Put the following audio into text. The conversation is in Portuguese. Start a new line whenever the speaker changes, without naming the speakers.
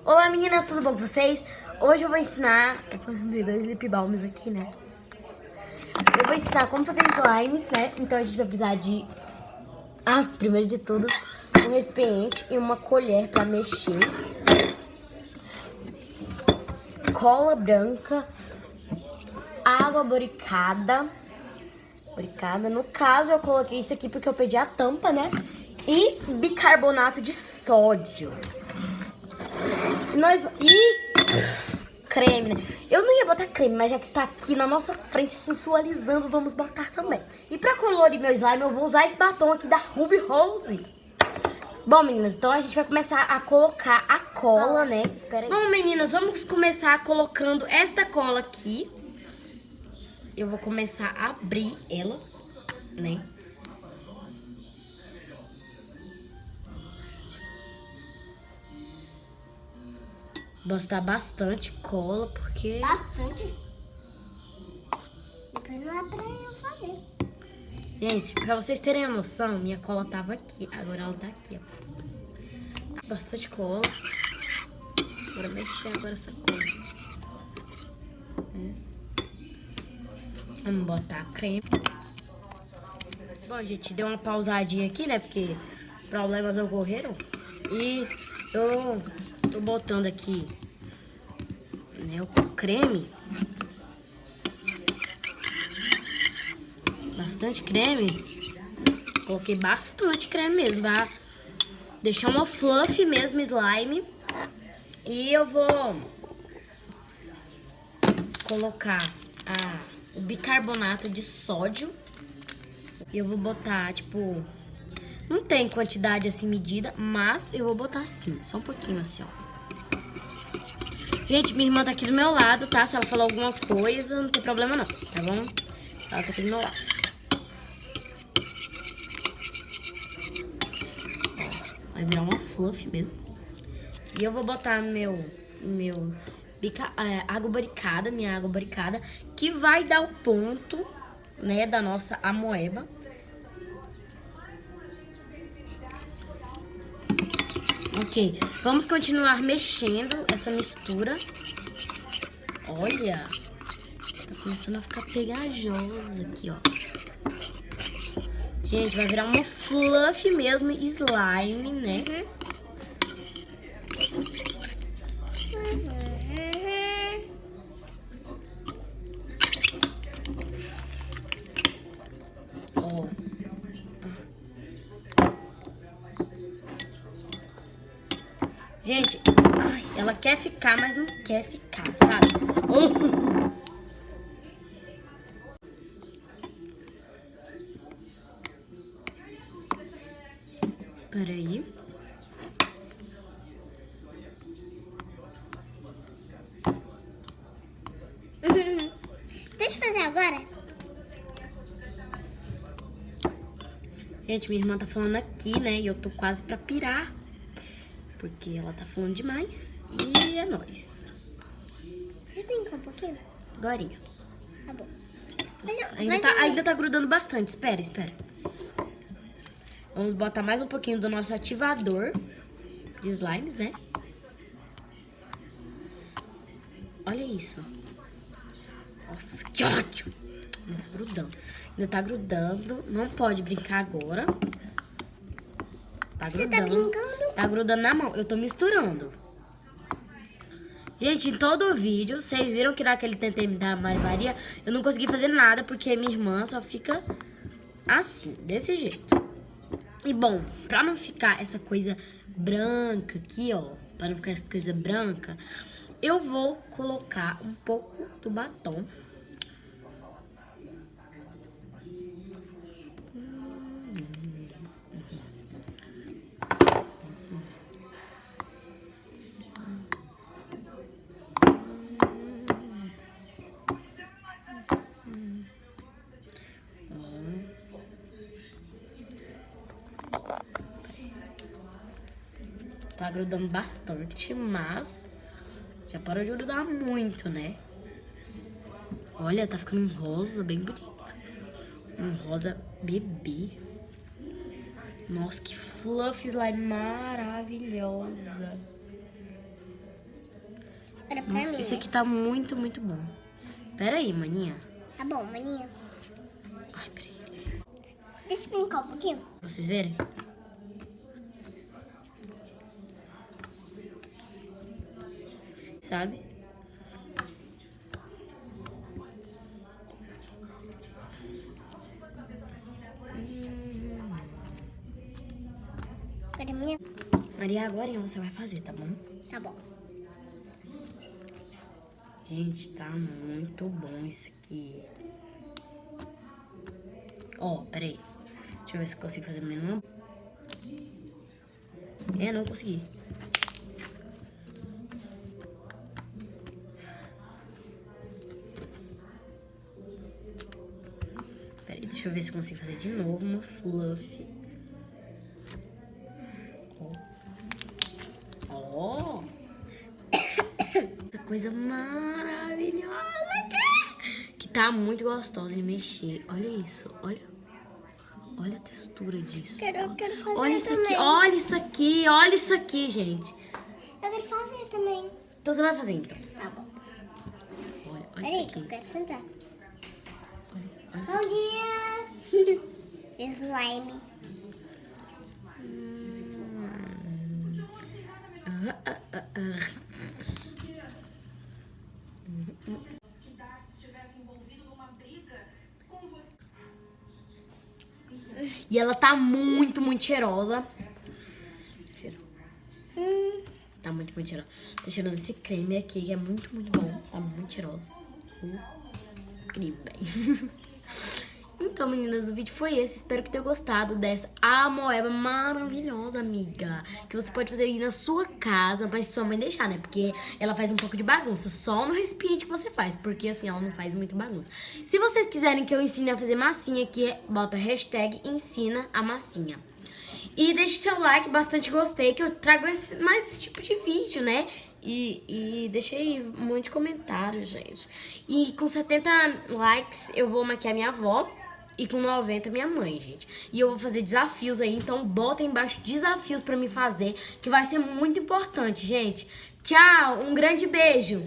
Olá meninas, tudo bom com vocês? Hoje eu vou ensinar... Eu dei 2 lip balms aqui, né? Eu vou ensinar como fazer slimes, né? Então a gente vai precisar de... primeiro de tudo, um recipiente e uma colher pra mexer. Cola branca. Água boricada. No caso eu coloquei isso aqui porque eu pedi a tampa, né? E bicarbonato de sódio. Creme, né? Eu não ia botar creme, mas já que está aqui na nossa frente sensualizando, vamos botar também. E pra colorir meu slime, eu vou usar esse batom aqui da Ruby Rose. Bom, meninas, então a gente vai começar a colocar a cola, né? Espera aí. Bom, meninas, vamos começar colocando esta cola aqui. Eu vou começar a abrir ela, né? Botar bastante cola, porque...
Bastante? Depois não é pra eu fazer.
Gente, pra vocês terem a noção, minha cola tava aqui. Agora ela tá aqui, ó. Bastante cola. Bora mexer agora essa cola. Vamos botar creme. Bom, gente, deu uma pausadinha aqui, né? Porque problemas ocorreram. E eu tô botando aqui, né, o creme. Bastante creme. Coloquei bastante creme mesmo, pra deixar uma fluff mesmo slime. E eu vou colocar o bicarbonato de sódio. E eu vou botar, tipo... Não tem quantidade assim medida, mas eu vou botar assim, só um pouquinho assim, ó. Gente, minha irmã tá aqui do meu lado, tá? Se ela falar alguma coisa, não tem problema não, tá bom? Ela tá aqui do meu lado. Vai virar uma fluff mesmo. E eu vou botar água boricada, minha água boricada, que vai dar o ponto, né, da nossa amoeba. Ok, vamos continuar mexendo essa mistura. Olha, tá começando a ficar pegajosa aqui, ó. Gente, vai virar uma fluff mesmo, slime, né? Ó. Gente, ela quer ficar, mas não quer ficar, sabe? Peraí.
Deixa eu fazer agora.
Gente, minha irmã tá falando aqui, né? E eu tô quase pra pirar. Porque ela tá falando demais. E é nóis.
Deixa eu brincar um pouquinho.
Agorinha.
Tá bom.
Nossa, ainda tá grudando bastante. Espera. Vamos botar mais um pouquinho do nosso ativador de slimes, né? Olha isso. Nossa, que ótimo. Ainda tá grudando. Não pode brincar agora. Tá grudando.
Você tá brincando?
Tá grudando na mão. Eu tô misturando. Gente, em todo o vídeo, vocês viram que naquele tentei imitar a Mari Maria, eu não consegui fazer nada, porque minha irmã só fica assim, desse jeito. E bom, pra não ficar essa coisa branca aqui, ó, pra não ficar essa coisa branca, eu vou colocar um pouco do batom. Tá grudando bastante, mas já parou de grudar muito, né? Olha, tá ficando um rosa bem bonito. Um rosa bebê. Nossa, que fluff slime maravilhosa.
Era pra
Nossa,
mim.
esse aqui tá muito, muito bom. Pera aí, maninha.
Tá bom, maninha.
Ai, peraí.
Deixa eu brincar um pouquinho.
Pra vocês verem. Sabe?
Agora é minha.
Maria, agora você vai fazer, tá bom?
Tá bom.
Gente, tá muito bom isso aqui. Ó, peraí. Deixa eu ver se eu consigo fazer menos uma. Não consegui. Peraí, deixa eu ver se eu consigo fazer de novo uma fluff. Ó. Essa coisa maravilhosa aqui. Que tá muito gostosa de mexer. Olha isso, olha. Olha a textura disso.
Eu quero fazer
Olha isso
também.
aqui, olha isso aqui, olha isso aqui, gente.
Eu quero fazer também.
Então você vai fazer então.
Tá bom.
Olha
Peraí
isso
que eu
aqui.
quero sentar.
Olha isso
Bom
aqui.
dia. Slime.
E ela tá muito, muito cheirosa. Cheiro. Tá muito, muito cheirosa. Tá cheirando esse creme aqui, que é muito, muito bom. Tá muito cheirosa. Incrível. Então, meninas, o vídeo foi esse. Espero que tenham gostado dessa amoeba maravilhosa, amiga. Que você pode fazer aí na sua casa, mas sua mãe deixar, né? Porque ela faz um pouco de bagunça. Só no recipiente que você faz, porque assim, ela não faz muito bagunça. Se vocês quiserem que eu ensine a fazer massinha aqui, bota hashtag ensina a massinha. E deixe seu like, bastante gostei, que eu trago mais esse tipo de vídeo, né? E deixei um monte de comentários, gente. E com 70 likes eu vou maquiar minha avó. E com 90 minha mãe, gente. E eu vou fazer desafios aí, então bota aí embaixo desafios pra me fazer, que vai ser muito importante, gente. Tchau, um grande beijo.